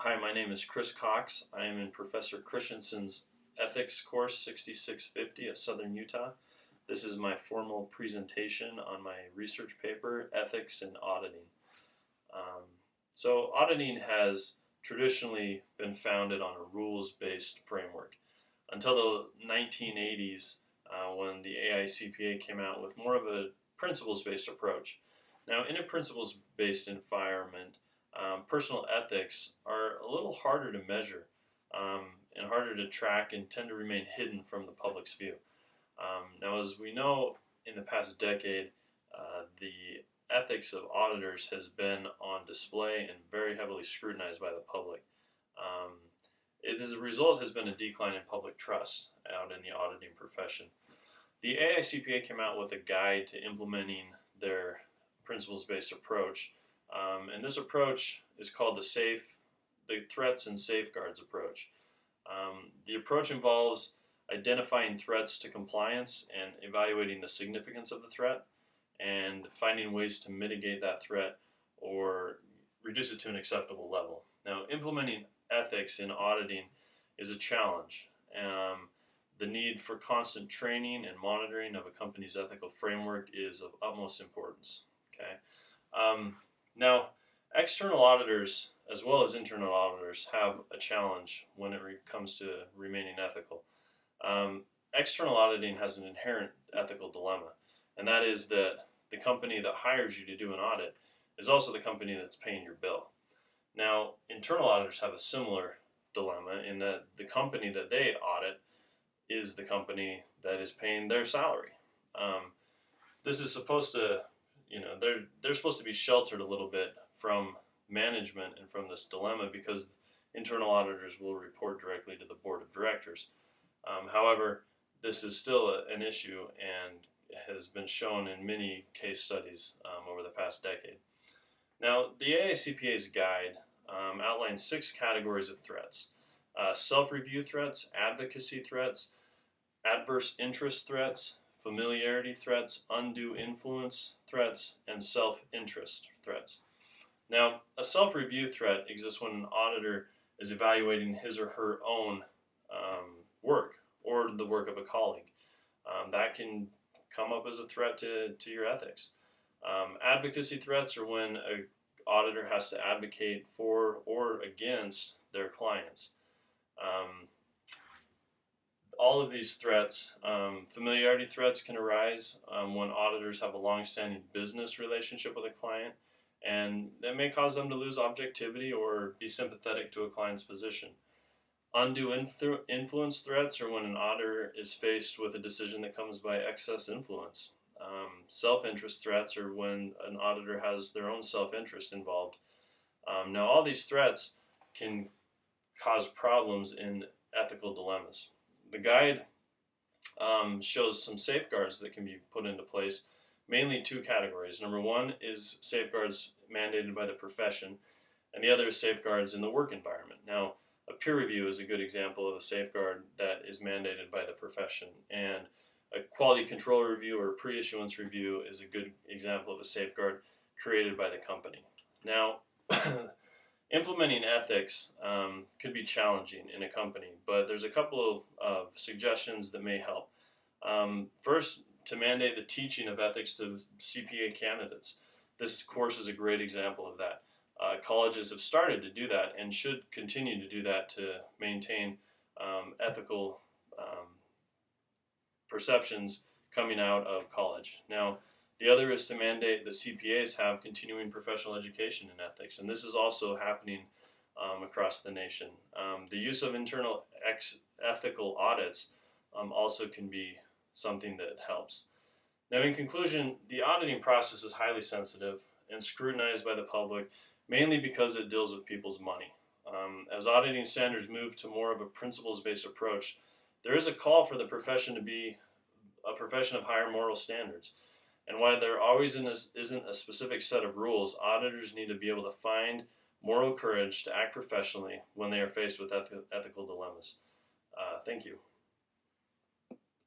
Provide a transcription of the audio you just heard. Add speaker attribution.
Speaker 1: Hi, my name is Chris Cox. I am in Professor Christensen's Ethics course 6650 at Southern Utah. This is my formal presentation on my research paper, Ethics in Auditing. So auditing has traditionally been founded on a rules-based framework until the 1980s when the AICPA came out with more of a principles-based approach. Now, in a principles-based environment, personal ethics are a little harder to measure and harder to track and tend to remain hidden from the public's view. Now, as we know, in the past decade, the ethics of auditors has been on display and very heavily scrutinized by the public. As a result, has been a decline in public trust out in the auditing profession. The AICPA came out with a guide to implementing their principles-based approach, and this approach is called the Threats and Safeguards approach. The approach involves identifying threats to compliance and evaluating the significance of the threat and finding ways to mitigate that threat or reduce it to an acceptable level. Now, implementing ethics in auditing is a challenge. The need for constant training and monitoring of a company's ethical framework is of utmost importance. Okay. Now, external auditors as well as internal auditors have a challenge when it comes to remaining ethical. External auditing has an inherent ethical dilemma, and that is that the company that hires you to do an audit is also the company that's paying your bill. Now, internal auditors have a similar dilemma in that the company that they audit is the company that is paying their salary. This is supposed to, they're supposed to be sheltered a little bit from management and from this dilemma because internal auditors will report directly to the board of directors. However, this is still an issue and has been shown in many case studies over the past decade. Now, the AICPA's guide outlines 6 categories of threats: self-review threats, advocacy threats, adverse interest threats, familiarity threats, undue influence threats, and self-interest threats. Now, a self-review threat exists when an auditor is evaluating his or her own work or the work of a colleague. That can come up as a threat to your ethics. Advocacy threats are when an auditor has to advocate for or against their clients. All of these threats, familiarity threats can arise when auditors have a long-standing business relationship with a client, and that may cause them to lose objectivity or be sympathetic to a client's position. Undue influence threats are when an auditor is faced with a decision that comes by excess influence. Self-interest threats are when an auditor has their own self-interest involved. Now, all these threats can cause problems in ethical dilemmas. The guide shows some safeguards that can be put into place, mainly 2 categories. Number 1 is safeguards mandated by the profession, and the other is safeguards in the work environment. Now, a peer review is a good example of a safeguard that is mandated by the profession, and a quality control review or pre-issuance review is a good example of a safeguard created by the company. Now, implementing ethics could be challenging in a company, but there's a couple of suggestions that may help. First, to mandate the teaching of ethics to CPA candidates. This course is a great example of that. Colleges have started to do that and should continue to do that to maintain ethical perceptions coming out of college. Now, the other is to mandate that CPAs have continuing professional education in ethics, and this is also happening across the nation. The use of internal ethical audits also can be something that helps. Now, in conclusion, the auditing process is highly sensitive and scrutinized by the public, mainly because it deals with people's money. As auditing standards move to more of a principles-based approach, there is a call for the profession to be a profession of higher moral standards. And while there always isn't a specific set of rules, auditors need to be able to find moral courage to act professionally when they are faced with ethical dilemmas. Thank you.